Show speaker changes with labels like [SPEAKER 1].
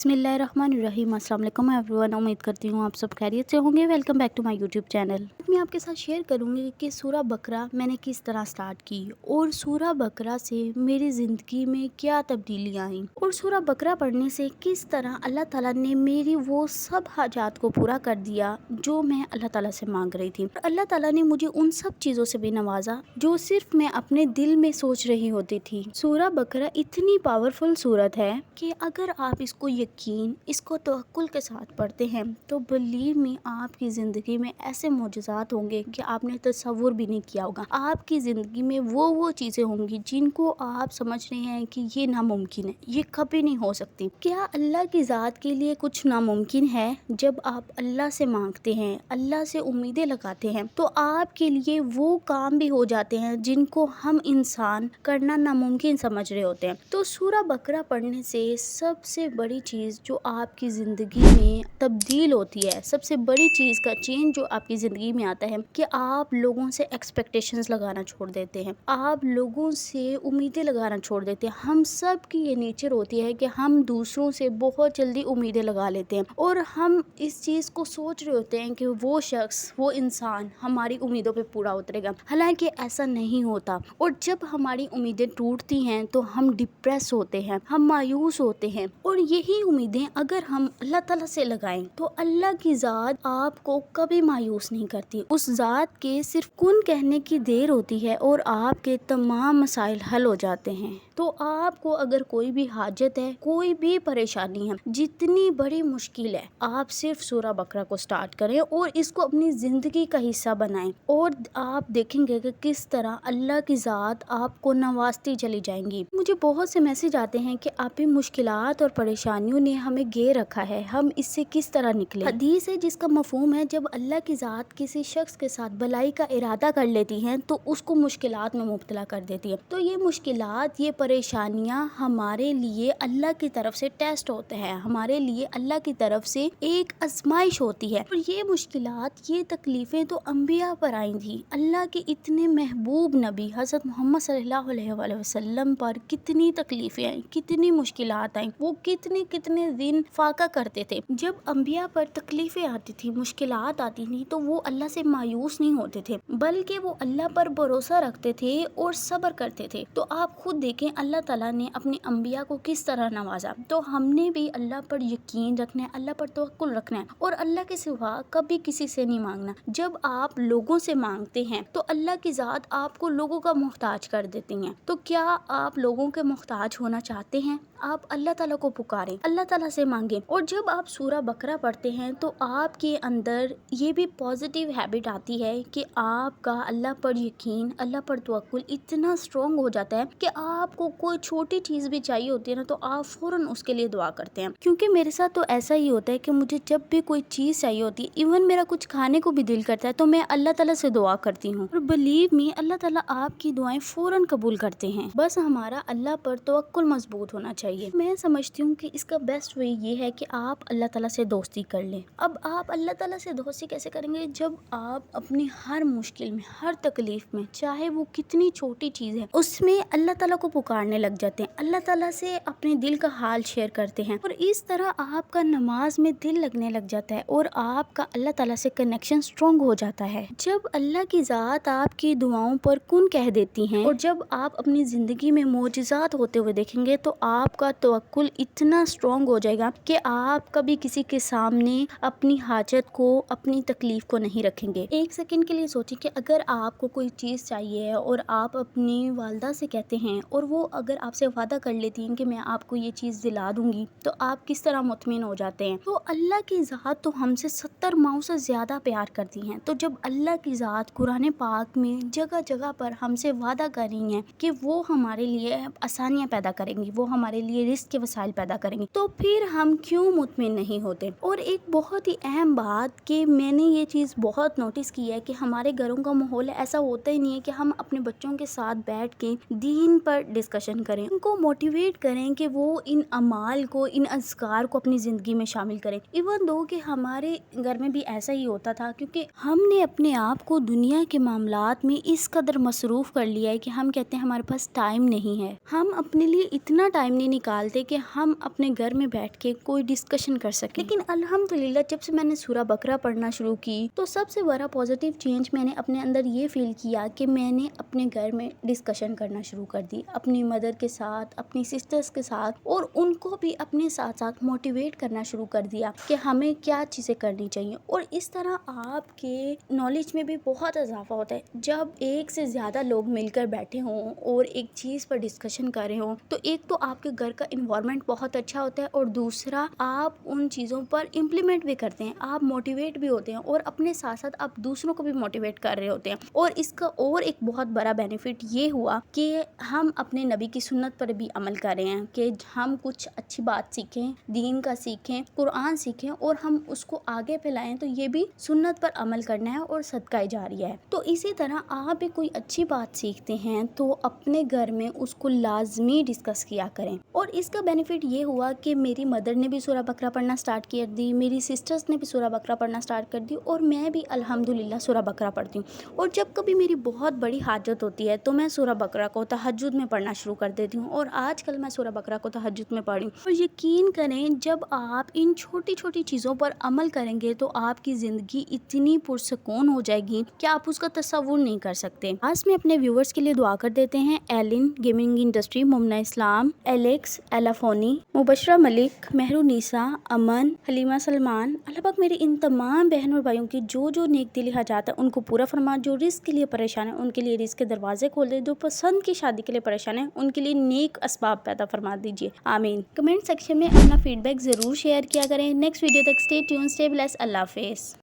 [SPEAKER 1] बिस्मिल्लाहिर्रहमानिर्रहीम। अस्सलाम वालेकुम एवरीवन। उम्मीद करती हूँ आप सब खैरियत से होंगे। Welcome back to my YouTube channel. मैं आपके साथ शेयर करूँगी कि सूरा बकरा मैंने किस तरह स्टार्ट की और सूरा बकरा से मेरी ज़िंदगी में क्या तब्दीलियाँ आईं और सूरा बकरा पढ़ने से किस तरह अल्लाह ताला ने मेरी वो सब हाजात को पूरा कर दिया जो मैं अल्लाह ताला से मांग रही थी। और अल्लाह ताला ने मुझे उन सब चीज़ों से भी नवाजा जो सिर्फ मैं अपने दिल में सोच रही होती थी। सूरा बकरा इतनी पावरफुल सूरत है कि अगर आप इसको तवक्कुल के साथ पढ़ते हैं तो बिलीव मी आपकी ज़िंदगी में ऐसे मोजज़ात होंगे कि आपने तसव्वुर भी नहीं किया होगा। आपकी ज़िंदगी में वो चीज़ें होंगी जिनको आप समझ रहे हैं कि ये नामुमकिन है, ये कभी नहीं हो सकती। क्या अल्लाह की ज़ात के लिए कुछ नामुमकिन है? जब आप अल्लाह से मांगते हैं, अल्लाह से उम्मीदें लगाते हैं तो आपके लिए वो काम भी हो जाते हैं जिनको हम इंसान करना नामुमकिन समझ रहे होते हैं। तो सूरा बकरा पढ़ने से सबसे बड़ी चीज़ जो आपकी ज़िंदगी में तब्दील होती है, सबसे बड़ी चीज़ का चेंज जो आपकी ज़िंदगी में आता है कि आप लोगों से एक्सपेक्टेशंस लगाना छोड़ देते हैं, आप लोगों से उम्मीदें लगाना छोड़ देते हैं। हम सब की ये नेचर होती है कि हम दूसरों से बहुत जल्दी उम्मीदें लगा लेते हैं और हम इस चीज़ को सोच रहे होते हैं कि वो शख्स, वो इंसान हमारी उम्मीदों पे पूरा उतरेगा, हालांकि ऐसा नहीं होता। और जब हमारी उम्मीदें टूटती हैं तो हम डिप्रेस होते हैं, हम मायूस होते हैं। और यही उम्मीदें अगर हम अल्लाह ताला से लगाएं तो अल्लाह की ज़ात आपको कभी मायूस नहीं करती। उस ज़ात के सिर्फ कुन कहने की देर होती है और आपके तमाम मसाइल हल हो जाते हैं। तो आपको अगर कोई भी हाजत है, कोई भी परेशानी है, जितनी बड़ी मुश्किल है, आप सिर्फ सूरा बकरा को स्टार्ट करें और इसको अपनी ज़िंदगी का हिस्सा बनाएं और आप देखेंगे कि किस तरह अल्लाह की ज़ात आपको नवाजती चली जाएंगी। मुझे बहुत से मैसेज आते हैं कि आप मुश्किलात और परेशानियों ने हमें घेर रखा है, हम इससे किस तरह निकले। हदीस है जिसका मफहूम है जब अल्लाह की ज़ात किसी शख्स के साथ भलाई का इरादा कर लेती हैं तो उसको मुश्किलात में मुब्तला कर देती है। तो ये मुश्किलात, ये परेशानियां हमारे लिए अल्लाह की तरफ से टेस्ट होते हैं, हमारे लिए अल्लाह की तरफ से एक आजमाइश होती है। और ये मुश्किलात, ये तकलीफ़ें तो अंबिया पर आई थी। अल्लाह के इतने महबूब नबी हज़रत मोहम्मद सल्लल्लाहु अलैहि वसल्लम पर कितनी तकलीफ़ें आई, कितनी मुश्किलात आई, वो कितने कितने दिन फाका करते थे। जब अंबिया पर तकलीफ़ें आती थी, मुश्किलात आती थी तो वो अल्लाह से मायूस नहीं होते थे, बल्कि वो अल्लाह पर भरोसा रखते थे और सब्र करते थे। तो आप खुद देखें अल्लाह ताला ने अपने अंबिया को किस तरह नवाजा। तो हमने भी अल्लाह पर यकीन रखना है, अल्लाह पर तवक्कुल रखना है और अल्लाह के सिवा कभी किसी से नहीं मांगना। जब आप लोगों से मांगते हैं तो अल्लाह की ज़ात आपको लोगों का मोहताज कर देती हैं। तो क्या आप लोगों के मोहताज होना चाहते हैं? आप अल्लाह ताला को पुकारें, अल्लाह ताला से मांगें। और जब आप सूरा बकरा पढ़ते हैं तो आपके अंदर ये भी पॉजिटिव हैबिट आती है कि आपका अल्लाह पर यकीन, अल्लाह पर तवक्कुल इतना स्ट्रॉन्ग हो जाता है कि आपको कोई छोटी चीज़ भी चाहिए होती है ना तो आप फ़ौरन उसके लिए दुआ करते हैं। क्योंकि मेरे साथ तो ऐसा ही होता है कि मुझे जब भी कोई चीज़ चाहिए होती है, इवन मेरा कुछ खाने को भी दिल करता है तो मैं अल्लाह ताला से दुआ करती हूँ और बिलीव मी अल्लाह ताला आपकी दुआएं फ़ौरन कबूल करते हैं। बस हमारा अल्लाह पर तवक्कुल मजबूत होना चाहिए। मैं समझती हूँ कि इसका बेस्ट वे ये है कि आप अल्लाह ताला से दोस्ती कर लें। अब आप अल्लाह ताला से दोस्ती कैसे करेंगे? जब आप अपनी हर मुश्किल में, हर तकलीफ में, चाहे वो कितनी छोटी चीज़ है, उसमें अल्लाह ताला को पुकारने लग जाते हैं, अल्लाह ताला से अपने दिल का हाल शेयर करते हैं और इस तरह आपका नमाज में दिल लगने लग जाता है और आपका अल्लाह ताला से कनेक्शन स्ट्रॉन्ग हो जाता है। जब अल्लाह की ज़ात आपकी दुआओं पर कुन कह देती हैं और जब आप अपनी ज़िंदगी में मोजज़ात होते हुए देखेंगे तो आपका तवक्कुल इतना स्ट्रॉन्ग हो जाएगा कि आप कभी किसी के सामने अपनी हाजत को, अपनी तकलीफ को नहीं रखेंगे। एक सेकंड के लिए सोचें कि अगर आपको कोई चीज़ चाहिए है और आप अपनी वालदा से कहते हैं और वो अगर आपसे वादा कर लेती हैं कि मैं आपको ये चीज़ दिला दूंगी तो आप किस तरह मुतमिन हो जाते हैं। तो अल्लाह की ज़ात तो हमसे 70 माओं से ज़्यादा प्यार करती हैं। तो जब अल्लाह की ज़ात कुरान पाक में जगह जगह पर हमसे वादा कर रही हैं कि वो हमारे लिए आसानियाँ पैदा करेंगी, वो हमारे लिए रिस्क के वसाइल पैदा करेंगे, तो फिर हम क्यों मुतमिन नहीं होते। और एक बहुत ही अहम बात कि मैंने ये चीज़ बहुत नोटिस की है कि हमारे घरों का माहौल ऐसा होता ही नहीं है कि हम अपने बच्चों के साथ बैठ के दीन पर डिस्कशन करें, उनको मोटिवेट करें कि वो इन अमाल को, इन अज़कार को अपनी ज़िंदगी में शामिल करें। इवन दो कि हमारे घर में भी ऐसा ही होता था, क्योंकि हमने अपने आप को दुनिया के मामलात में इस कदर मसरूफ़ कर लिया है कि हम कहते हैं हमारे पास टाइम नहीं है। हम अपने लिए इतना टाइम नहीं निकालते कि हम अपने घर घर में बैठ के कोई डिस्कशन कर सकें। लेकिन अल्हम्दुलिल्लाह जब से मैंने सूरा बकरा पढ़ना शुरू की तो सबसे बड़ा पॉजिटिव चेंज मैंने अपने अंदर ये फील किया कि मैंने अपने घर में डिस्कशन करना शुरू कर दी, अपनी मदर के साथ, अपनी सिस्टर्स के साथ, और उनको भी अपने साथ साथ मोटिवेट करना शुरू कर दिया कि हमें क्या चीज़ें करनी चाहिए। और इस तरह आपके नॉलेज में भी बहुत इजाफा होता है जब एक से ज़्यादा लोग मिलकर बैठे हों और एक चीज़ पर डिस्कशन कर रहे हों। तो एक तो आपके घर का इन्वायरमेंट बहुत अच्छा होता है और दूसरा आप उन चीज़ों पर इम्प्लीमेंट भी करते हैं, आप मोटिवेट भी होते हैं और अपने साथ साथ आप दूसरों को भी मोटिवेट कर रहे होते हैं। और इसका और एक बहुत बड़ा बेनिफिट ये हुआ कि हम अपने नबी की सुन्नत पर भी अमल कर रहे हैं कि हम कुछ अच्छी बात सीखें, दीन का सीखें, कुरान सीखें और हम उसको आगे फैलाएं। तो ये भी सुन्नत पर अमल करना है और सदका जारिया है। तो इसी तरह आप भी कोई अच्छी बात सीखते हैं तो अपने घर में उसको लाजमी डिस्कस किया करें। और इसका बेनिफिट ये हुआ कि मेरी मदर ने भी सूरा बकरा पढ़ना स्टार्ट कर दी, मेरी सिस्टर्स ने भी सूरा बकरा पढ़ना स्टार्ट कर दी और मैं भी अल्हम्दुलिल्लाह सूरा बकरा पढ़ती हूँ। और जब कभी मेरी बहुत बड़ी हाजत होती है तो मैं सूरा बकरा को तहज्जुद में पढ़ना शुरू कर देती हूँ और आजकल मैं सूरा बकरा को तहज्जुद में पढ़ी। और यकीन करें जब आप इन छोटी छोटी चीज़ों पर अमल करेंगे तो आपकी ज़िंदगी इतनी पुरसकून हो जाएगी कि आप उसका तसव्वुर नहीं कर सकते। आज में अपने व्यूवर्स के लिए दुआ कर देते हैं। एलिन गेमिंग इंडस्ट्री, मुमना इस्लाम, एलेक्स, एलाफोनी, मुबशरा मलिक, मेहरुनिसा, अमन, हलीमा सलमान, अल्लाह पाक मेरे इन तमाम बहन और भाइयों की जो जो नेक दिली हाजात है उनको पूरा फरमा। जो रिस्क के लिए परेशान है उनके लिए रिस्क के दरवाजे खोल दे। जो पसंद की शादी के लिए परेशान है उनके लिए नेक असबाब पैदा फरमा दीजिए, आमीन। कमेंट सेक्शन में अपना फीडबैक ज़रूर शेयर किया करें। नेक्स्ट वीडियो तक स्टे ट्यून, स्टे ब्लेस्ड, अल्लाह हाफिज़।